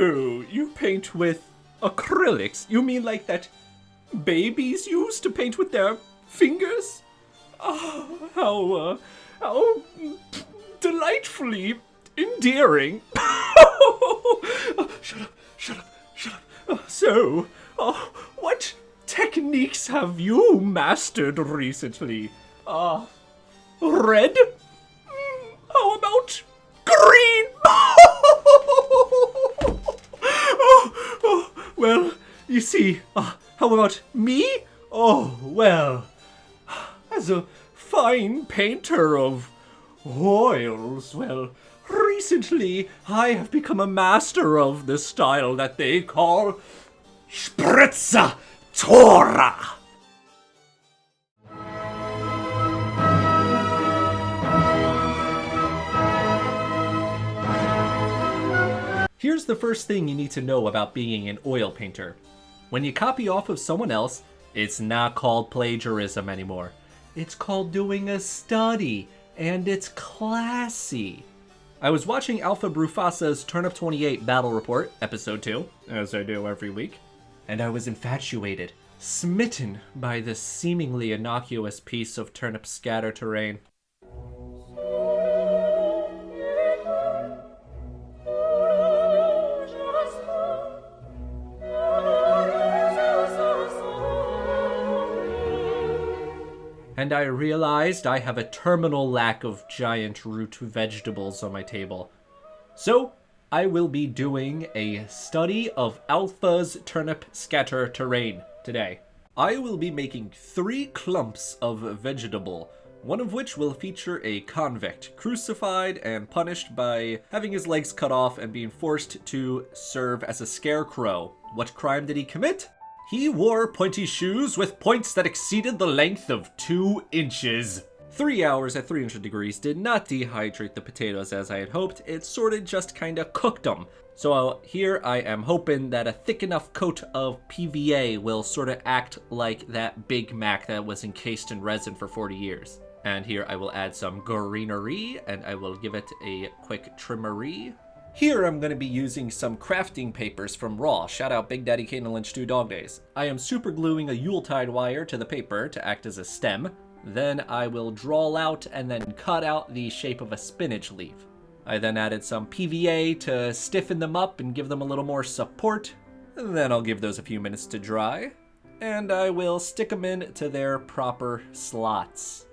So, you paint with acrylics? You mean like that babies use to paint with their fingers? Oh, how delightfully endearing. Shut up. So, what techniques have you mastered recently? Red? How about green? Well, you see, how about me? Oh, well, as a fine painter of oils, well, recently I have become a master of the style that they call Sprezzatura. Here's the first thing you need to know about being an oil painter. When you copy off of someone else, it's not called plagiarism anymore. It's called doing a study, and it's classy. I was watching Alpha Brufasa's Turnip28 Battle Report, episode 2, as I do every week, and I was infatuated, smitten by this seemingly innocuous piece of turnip scatter terrain. And I realized I have a terminal lack of giant root vegetables on my table. So, I will be doing a study of Alpha's turnip scatter terrain today. I will be making 3 clumps of vegetable, one of which will feature a convict, crucified and punished by having his legs cut off and being forced to serve as a scarecrow. What crime did he commit? He wore pointy shoes with points that exceeded the length of 2 inches. 3 hours at 300 degrees did not dehydrate the potatoes as I had hoped. It sort of just kind of cooked them. So here I am hoping that a thick enough coat of PVA will sort of act like that Big Mac that was encased in resin for 40 years. And here I will add some greenery and I will give it a quick trimmery. Here I'm going to be using some crafting papers from Raw. Shout out Big Daddy Kane and Lynch 2 Dog Days. I am super gluing a Yuletide wire to the paper to act as a stem. Then I will draw out and then cut out the shape of a spinach leaf. I then added some PVA to stiffen them up and give them a little more support. Then I'll give those a few minutes to dry. And I will stick them in to their proper slots.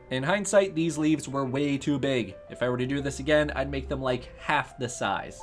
In hindsight, these leaves were way too big. If I were to do this again, I'd make them like half the size.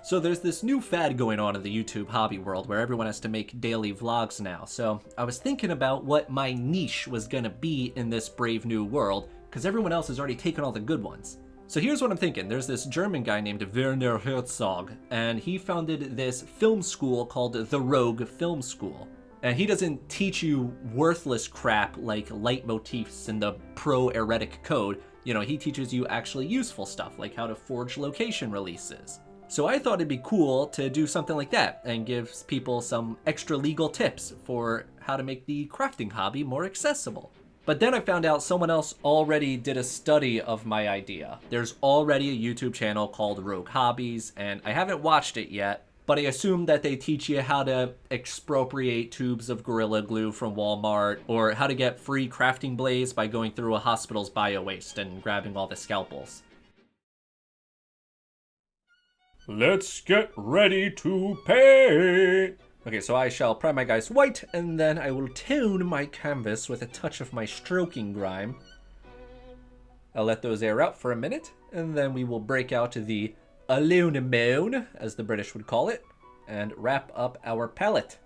So there's this new fad going on in the YouTube hobby world where everyone has to make daily vlogs now. So I was thinking about what my niche was gonna be in this brave new world, because everyone else has already taken all the good ones. So here's what I'm thinking. There's this German guy named Werner Herzog, and he founded this film school called the Rogue Film School. And he doesn't teach you worthless crap like leitmotifs and the pro-eretic code. You know, he teaches you actually useful stuff, like how to forge location releases. So I thought it'd be cool to do something like that and give people some extra legal tips for how to make the crafting hobby more accessible. But then I found out someone else already did a study of my idea. There's already a YouTube channel called Rogue Hobbies, and I haven't watched it yet, but I assume that they teach you how to expropriate tubes of Gorilla Glue from Walmart, or how to get free crafting blades by going through a hospital's bio-waste and grabbing all the scalpels. Let's get ready to paint! Okay, so I shall prime my guys white, and then I will tone my canvas with a touch of my stroking grime. I'll let those air out for a minute, and then we will break out the aluminum, as the British would call it, and wrap up our palette.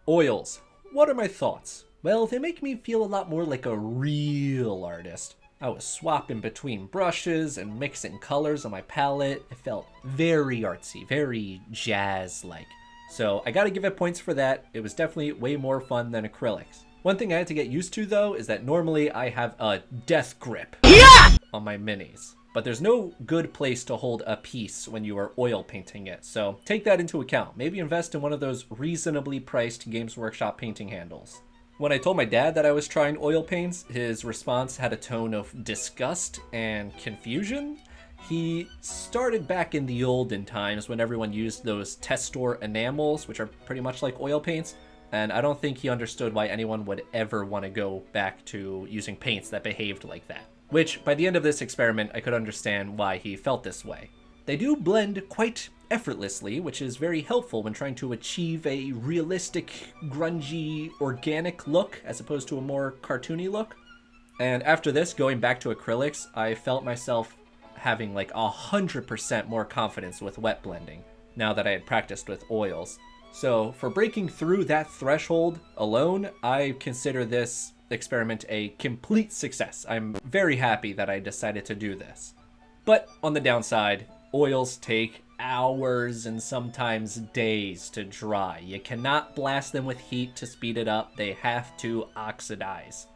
Oils. What are my thoughts? Well, they make me feel a lot more like a real artist. I was swapping between brushes and mixing colors on my palette. It felt very artsy, very jazz-like. So I gotta give it points for that. It was definitely way more fun than acrylics. One thing I had to get used to though is that normally I have a death grip on my minis. But there's no good place to hold a piece when you are oil painting it, so take that into account. Maybe invest in one of those reasonably priced Games Workshop painting handles. When I told my dad that I was trying oil paints, his response had a tone of disgust and confusion. He started back in the olden times when everyone used those Testor enamels, which are pretty much like oil paints, and I don't think he understood why anyone would ever want to go back to using paints that behaved like that. Which, by the end of this experiment, I could understand why he felt this way. They do blend quite effortlessly, which is very helpful when trying to achieve a realistic, grungy, organic look, as opposed to a more cartoony look. And after this, going back to acrylics, I felt myself having like 100% more confidence with wet blending, now that I had practiced with oils. So for breaking through that threshold alone, I consider this experiment a complete success. I'm very happy that I decided to do this. But on the downside, oils take hours and sometimes days to dry. You cannot blast them with heat to speed it up. They have to oxidize.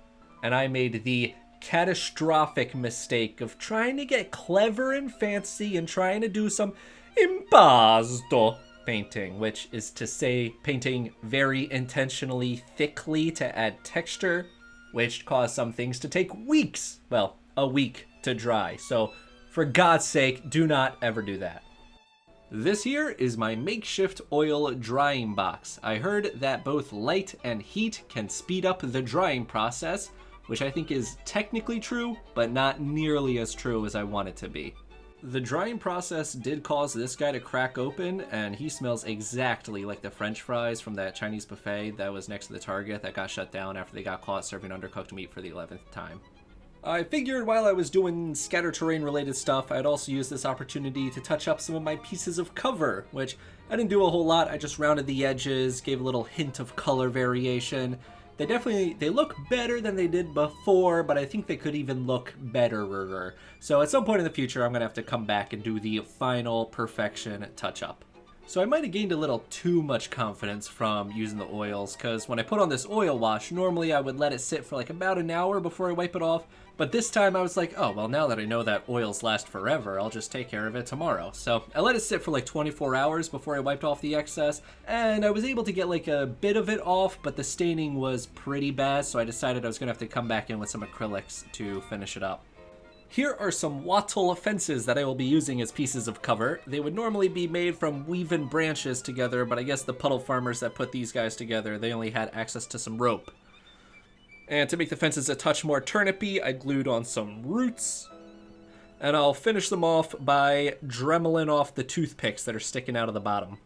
And I made the catastrophic mistake of trying to get clever and fancy and trying to do some impasto painting, which is to say painting very intentionally thickly to add texture, which caused some things to take weeks, well, a week to dry. So for God's sake, do not ever do that. This here is my makeshift oil drying box. I heard that both light and heat can speed up the drying process, which I think is technically true, but not nearly as true as I want it to be. The drying process did cause this guy to crack open, and he smells exactly like the French fries from that Chinese buffet that was next to the Target that got shut down after they got caught serving undercooked meat for the 11th time. I figured while I was doing scatter terrain related stuff, I'd also use this opportunity to touch up some of my pieces of cover, which I didn't do a whole lot. I just rounded the edges, gave a little hint of color variation. They look better than they did before, but I think they could even look betterer. So at some point in the future, I'm gonna have to come back and do the final perfection touch-up. So I might have gained a little too much confidence from using the oils, because when I put on this oil wash, normally I would let it sit for like about an hour before I wipe it off. But this time I was like, oh, well, now that I know that oils last forever, I'll just take care of it tomorrow. So I let it sit for like 24 hours before I wiped off the excess, and I was able to get like a bit of it off, but the staining was pretty bad, so I decided I was gonna have to come back in with some acrylics to finish it up. Here are some wattle fences that I will be using as pieces of cover. They would normally be made from weaving branches together, but I guess the puddle farmers that put these guys together, they only had access to some rope. And to make the fences a touch more turnipy, I glued on some roots. And I'll finish them off by dremeling off the toothpicks that are sticking out of the bottom.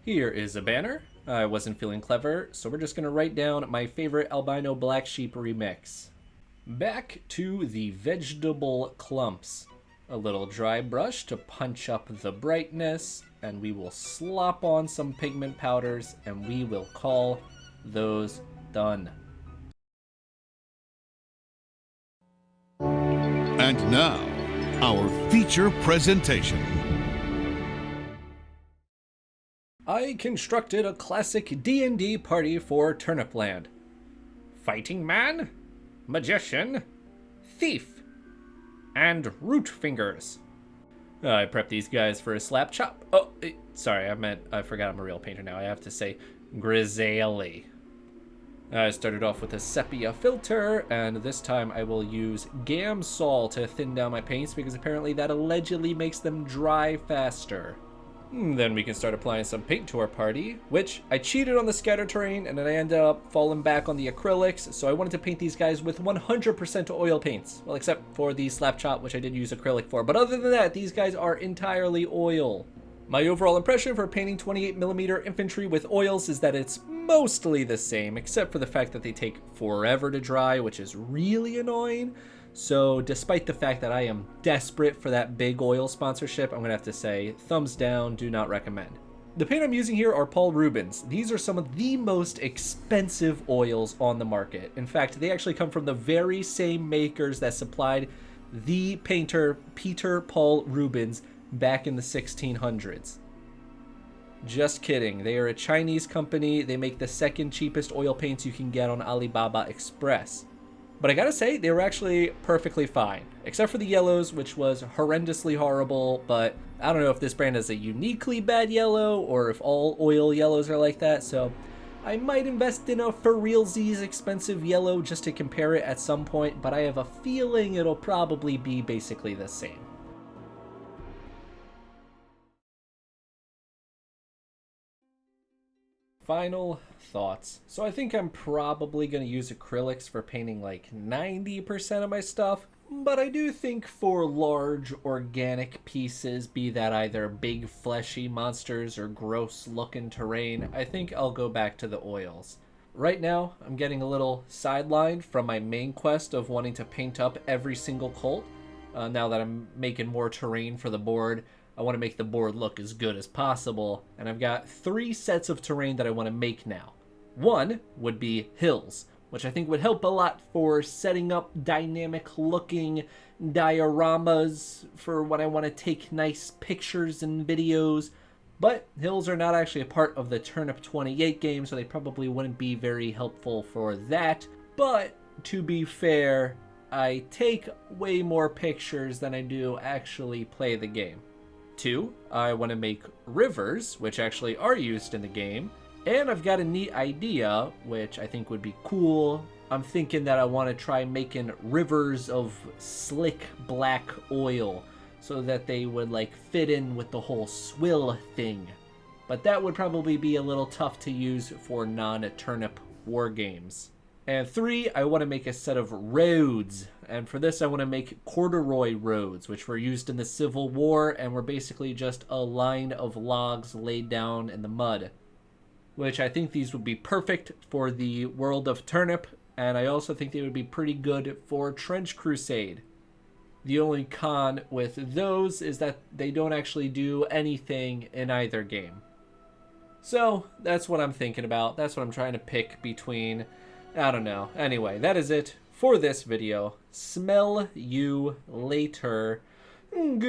Here is a banner. I wasn't feeling clever, so we're just gonna write down my favorite albino black sheep remix. Back to the vegetable clumps. A little dry brush to punch up the brightness, and we will slop on some pigment powders, and we will call those done. And now, our feature presentation. I constructed a classic D&D party for Turnipland. Fighting man, magician, thief, and root fingers. I prepped these guys for a slap chop. Oh, sorry, I forgot I'm a real painter now. I have to say grisaille. I started off with a sepia filter, and this time I will use Gamsol to thin down my paints because apparently that allegedly makes them dry faster. Then we can start applying some paint to our party, which I cheated on the scatter terrain and then I ended up falling back on the acrylics, so I wanted to paint these guys with 100% oil paints. Well, except for the slap chop, which I did use acrylic for, but other than that, these guys are entirely oil. My overall impression for painting 28mm infantry with oils is that it's mostly the same, except for the fact that they take forever to dry, which is really annoying. So despite the fact that I am desperate for that big oil sponsorship, I'm gonna have to say thumbs down, do not recommend. The paint I'm using here are Paul Rubens. These are some of the most expensive oils on the market. In fact, they actually come from the very same makers that supplied the painter Peter Paul Rubens back in the 1600s. Just kidding. They are a Chinese company. They make the second cheapest oil paints you can get on Alibaba Express. But I gotta say, they were actually perfectly fine. Except for the yellows, which was horrendously horrible, but I don't know if this brand has a uniquely bad yellow or if all oil yellows are like that, so I might invest in a for realsies expensive yellow just to compare it at some point, but I have a feeling it'll probably be basically the same. Final thoughts. So I think I'm probably going to use acrylics for painting like 90% of my stuff. But I do think for large organic pieces, be that either big fleshy monsters or gross looking terrain, I think I'll go back to the oils. Right now, I'm getting a little sidelined from my main quest of wanting to paint up every single cult. Now that I'm making more terrain for the board, I want to make the board look as good as possible, and I've got 3 sets of terrain that I want to make now. One would be hills, which I think would help a lot for setting up dynamic looking dioramas for when I want to take nice pictures and videos. But hills are not actually a part of the Turnip28 game, so they probably wouldn't be very helpful for that. But to be fair, I take way more pictures than I do actually play the game. 2, I want to make rivers, which actually are used in the game. And I've got a neat idea, which I think would be cool. I'm thinking that I want to try making rivers of slick black oil so that they would like fit in with the whole swill thing. But that would probably be a little tough to use for non-turnip war games. And 3, I want to make a set of roads. And for this, I want to make corduroy roads, which were used in the Civil War and were basically just a line of logs laid down in the mud. Which I think these would be perfect for the world of Turnip, and I also think they would be pretty good for Trench Crusade. The only con with those is that they don't actually do anything in either game. So that's what I'm thinking about. That's what I'm trying to pick between. I don't know. Anyway, that is it for this video. Smell you later. Good.